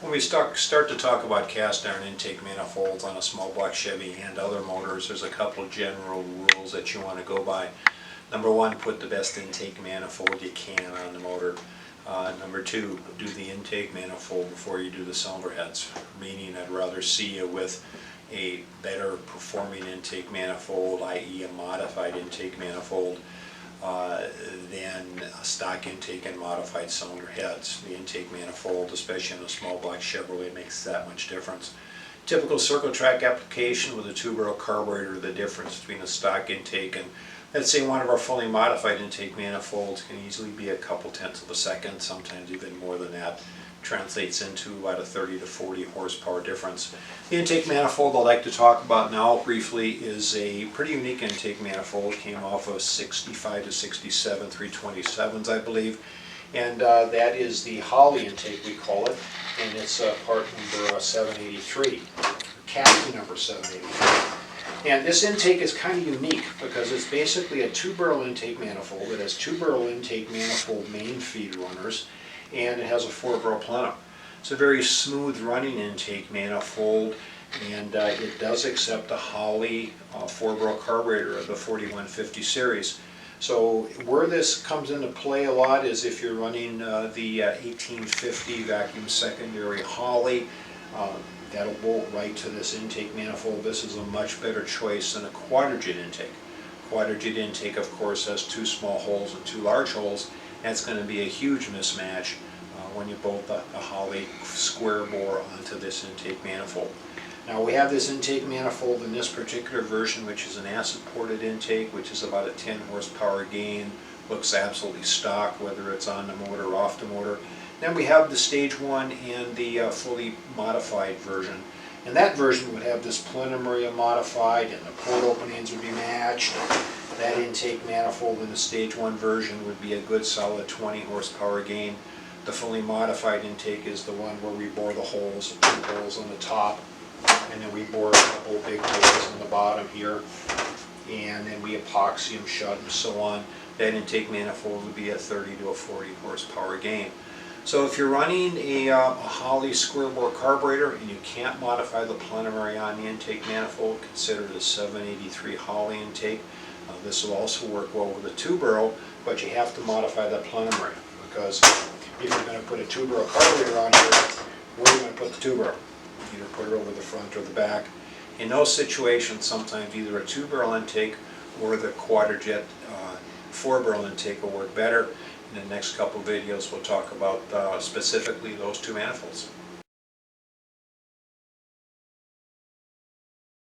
When we start to talk about cast iron intake manifolds on a small block Chevy and other motors, there's a couple of general rules that you want to go by. Number one, put the best intake manifold you can on the motor. Number two, do the intake manifold before you do the cylinder heads, meaning I'd rather see you with a better performing intake manifold, i.e. a modified intake manifold, than a stock intake and modified cylinder heads. The intake manifold, especially in a small block Chevrolet, makes that much difference. Typical circle track application with a 2-barrel carburetor, the difference between a stock intake and, let's say, one of our fully modified intake manifolds can easily be a couple tenths of a second, sometimes even more than that. Translates into about a 30 to 40 horsepower difference. The intake manifold I'd like to talk about now briefly is a pretty unique intake manifold. It came off of 65 to 67 327s, I believe, and that is the Holley intake, we call it, and it's part number 783, khaki number 783. And this intake is kind of unique because it's basically a 2-barrel intake manifold. It has 2-barrel intake manifold main feed runners, and it has a 4-barrel plenum. It's a very smooth running intake manifold, and it does accept a Holley 4-barrel carburetor of the 4150 series. So where this comes into play a lot is if you're running the 1850 vacuum secondary Holley. That'll bolt right to this intake manifold. This is a much better choice than a quadrajet intake. Quadrajet intake, of course, has 2 small holes and 2 large holes. That's going to be a huge mismatch when you bolt a Holley square bore onto this intake manifold. Now we have this intake manifold in this particular version, which is an acid ported intake, which is about a 10 horsepower gain. Looks absolutely stock, whether it's on the motor or off the motor. Then we have the stage 1 and the fully modified version. And that version would have this plenum area modified, and the port openings would be matched. That intake manifold in the stage 1 version would be a good solid 20 horsepower gain. The fully modified intake is the one where we bore the holes, 2 holes on the top, and then we bore a couple big holes on the bottom here, and then we epoxy them shut and so on. That intake manifold would be a 30 to a 40 horsepower gain. So if you're running a Holley square bore carburetor and you can't modify the plenum area on the intake manifold, consider the 783 Holley intake. This will also work well with a 2-barrel, but you have to modify that plenum area, because if you're going to put a 2-barrel carburetor on here, where are you going to put the 2-barrel? Either put it over the front or the back. In those situations, sometimes either a 2-barrel intake or the quadrajet 4-barrel intake will work better. In the next couple of videos, we'll talk about specifically those 2 manifolds.